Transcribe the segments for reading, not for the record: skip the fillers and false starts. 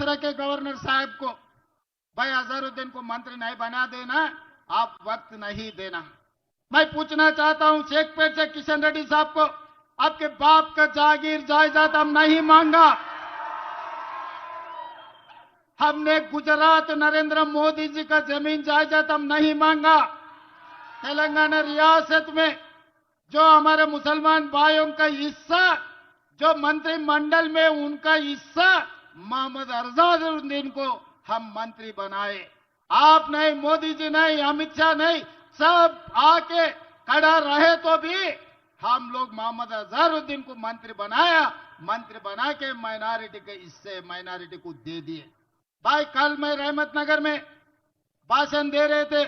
महाराष्ट्र के गवर्नर साहब को, भाई अजहरुद्दीन को मंत्री नहीं बना देना, आप वक्त नहीं देना। मैं पूछना चाहता हूं शेखपेट से किशन रेड्डी साहब को, आपके बाप का जागीर जायदाद हम नहीं मांगा। हमने गुजरात नरेंद्र मोदी जी का जमीन जायदाद हम नहीं मांगा। तेलंगाना रियासत में जो हमारे मुसलमान भाइयों का हिस्सा, जो मंत्रिमंडल में उनका हिस्सा, मोहम्मद अजहरुद्दीन को हम मंत्री बनाए। आप नहीं, मोदी जी नहीं, अमित शाह नहीं, सब आके खड़ा रहे तो भी हम लोग मोहम्मद अजहरुद्दीन को मंत्री बनाया। मंत्री बना के माइनॉरिटी के हिस्से माइनॉरिटी को दे दिए। भाई कल मैं रहमत नगर में भाषण दे रहे थे।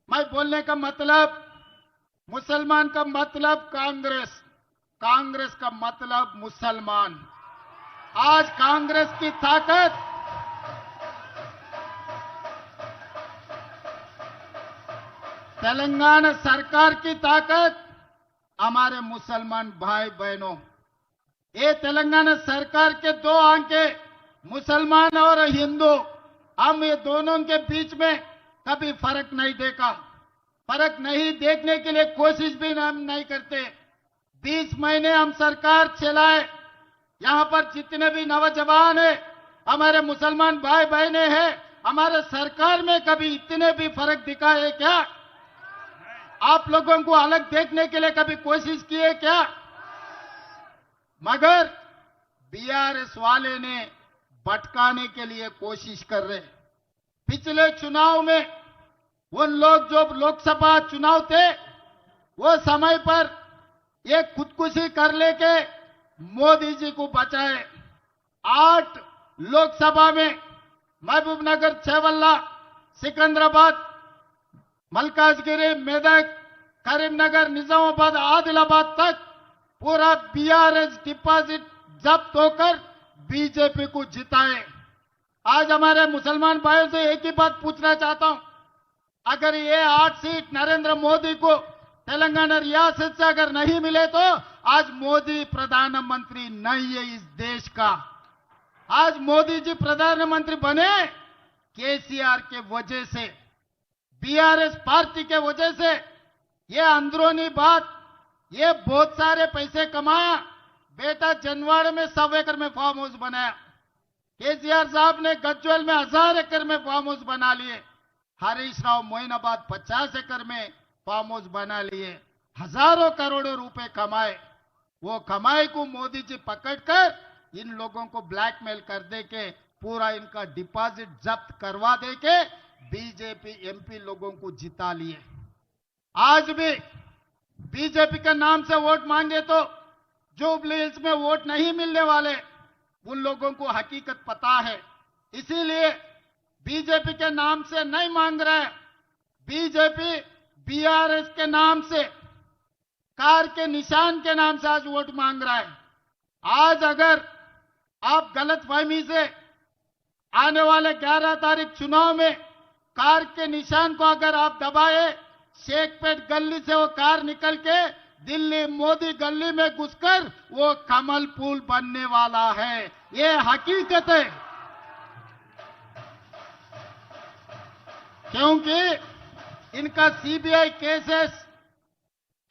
मैं बोलने का मतलब, मुसलमान का मतलब कांग्रेस, कांग्रेस का मतलब मुसलमान। आज कांग्रेस की ताकत, तेलंगाना सरकार की ताकत हमारे मुसलमान भाई बहनों, ये तेलंगाना सरकार के दो आंखें, मुसलमान और हिंदू, हम ये दोनों के बीच में कभी फर्क नहीं देखा। फर्क नहीं देखने के लिए कोशिश भी हम नहीं करते। 20 महीने हम सरकार चलाए। यहां पर जितने भी नौजवान है, हमारे मुसलमान भाई बहने हैं, हमारे सरकार में कभी इतने भी फर्क दिखा है क्या? आप लोगों को अलग देखने के लिए कभी कोशिश की है क्या? मगर बीआरएस वाले ने भटकाने के लिए कोशिश कर रहे। पिछले चुनाव में उन लोग जो लोकसभा चुनाव थे, वो समय पर ये खुदकुशी कर लेके मोदी जी को बचाए। 8 लोकसभा में महबूबनगर, छेवल्ला, सिकंदराबाद, मलकाजगिरी, मेदक, करीमनगर, निजामाबाद, आदिलाबाद तक पूरा बीआरएस डिपॉजिट जब्त होकर बीजेपी को जिताए। आज हमारे मुसलमान भाइयों से एक ही बात पूछना चाहता हूं, अगर ये 8 सीट नरेंद्र मोदी को तेलंगाना रियासत से अगर नहीं मिले तो आज मोदी प्रधानमंत्री नहीं है इस देश का। आज मोदी जी प्रधानमंत्री बने केसीआर के वजह से, बीआरएस पार्टी के वजह से। ये अंदरूनी बात, ये बहुत सारे पैसे कमाया, बेटा जनवाड़े में 100 एकड़ में फार्म हाउस बनाया, केसीआर साहब ने गज्वेल में 1000 एकड़ में फार्म हाउस बना लिए, हरीश राव मोइनाबाद 50 एकड़ में फार्म हाउस बना लिए, हजारों करोड़ों रुपए कमाए। वो कमाई को मोदी जी पकड़कर इन लोगों को ब्लैकमेल कर दे के पूरा इनका डिपॉजिट जब्त करवा दे के बीजेपी एमपी लोगों को जिता लिए। आज भी बीजेपी के नाम से वोट मांगे तो जुबली हिल्स में वोट नहीं मिलने वाले, उन लोगों को हकीकत पता है। इसीलिए बीजेपी के नाम से नहीं मांग रहा है। बीजेपी बीआरएस के नाम से, कार के निशान के नाम से आज वोट मांग रहा है। आज अगर आप गलतफहमी से आने वाले 11 तारीख चुनाव में कार के निशान को अगर आप दबाए, शेखपेट गली से वो कार निकल के दिल्ली मोदी गली में घुसकर वो कमल पुल बनने वाला है। ये हकीकत है। क्योंकि इनका सीबीआई केसेस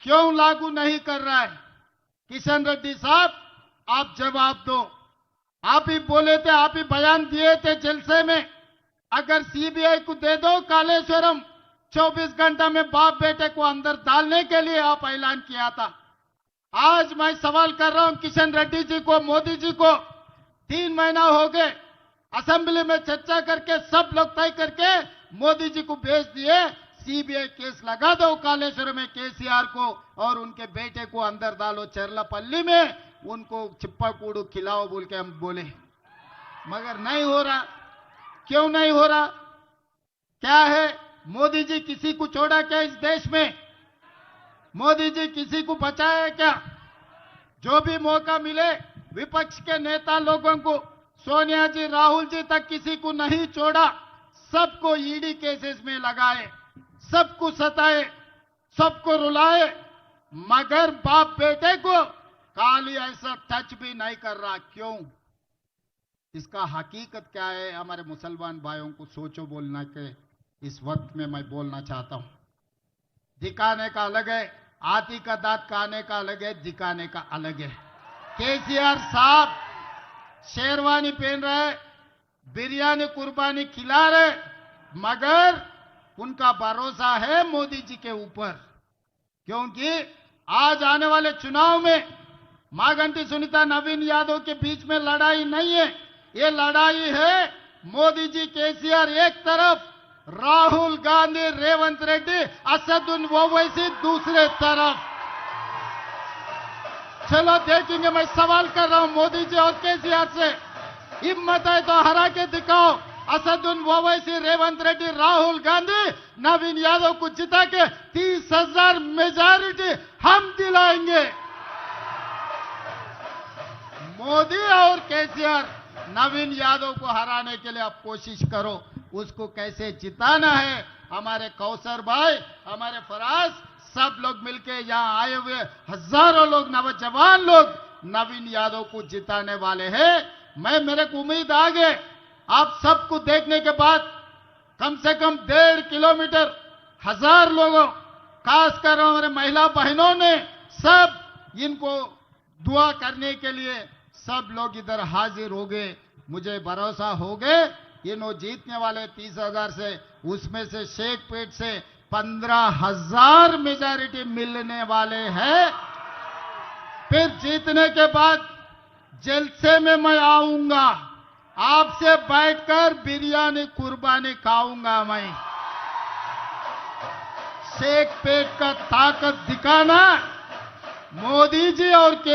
क्यों लागू नहीं कर रहा है? किशन रेड्डी साहब, आप जवाब दो। आप ही बोले थे, आप ही बयान दिए थे जलसे में, अगर सीबीआई को दे दो कालेश्वरम, 24 घंटा में बाप बेटे को अंदर डालने के लिए आप ऐलान किया था। आज मैं सवाल कर रहा हूं किशन रेड्डी जी को, मोदी जी को, 3 महीना हो गए, असेंबली में चर्चा करके सब लोग तय करके मोदी जी को भेज दिए। सीबीआई केस लगा दो कालेश्वरम में केसीआर को और उनके बेटे को अंदर डालो चरलापल्ली में, उनको चिप्पा कूड़ू खिलाओ बोल के हम बोले, मगर नहीं हो रहा। क्यों नहीं हो रहा? क्या है? मोदी जी किसी को छोड़ा क्या इस देश में? मोदी जी किसी को बचाया क्या? जो भी मौका मिले विपक्ष के नेता लोगों को, सोनिया जी, राहुल जी तक किसी को नहीं छोड़ा, सबको ईडी केसेस में लगाए, सबको सताए, सबको रुलाए, मगर बाप बेटे को खाली ऐसा टच भी नहीं कर रहा। क्यों? इसका हकीकत क्या है हमारे मुसलमान भाइयों को सोचो बोलना के इस वक्त में मैं बोलना चाहता हूं। दिखाने का अलग है, हाथी का दांत खाने का अलग है, दिखाने का अलग है। केसीआर साहब शेरवानी पहन रहे, बिरयानी कुर्बानी खिला रहे, मगर उनका भरोसा है मोदी जी के ऊपर, क्योंकि आज आने वाले चुनाव में माघंटी सुनीता नवीन यादव के बीच में लड़ाई नहीं है। ये लड़ाई है मोदी जी केसीआर एक तरफ, राहुल गांधी रेवंत रेड्डी असदुद्दीन ओवैसी दूसरे तरफ। चलो देखेंगे। मैं सवाल कर रहा हूं मोदी जी और केसीआर से, हिम्मत है तो हरा के दिखाओ। असदुद्दीन ओवैसी, रेवंत रेड्डी, राहुल गांधी, नवीन यादव को जिता के 30,000 मेजॉरिटी हम दिलाएंगे। मोदी और केसीआर नवीन यादव को हराने के लिए आप कोशिश करो। उसको कैसे जिताना है, हमारे कौसर भाई, हमारे फराज, सब लोग मिलके यहां आए हुए हजारों लोग, नौजवान लोग नवीन यादव को जिताने वाले हैं। मेरे को उम्मीद आ गए आप सबको देखने के बाद कम से कम 1.5 किलोमीटर 1000 लोगों, खासकर हमारे महिला बहनों ने सब इनको दुआ करने के लिए सब लोग इधर हाजिर हो गए। मुझे भरोसा हो गए इन्हों जीतने वाले 30,000 से, उसमें से शेखपेट से 15,000 मेजॉरिटी मिलने वाले हैं। फिर जीतने के बाद जलसे में मैं आऊंगा, आपसे बैठकर बिरयानी कुर्बानी खाऊंगा। मैं शेखपेट का ताकत दिखाना मोदी जी और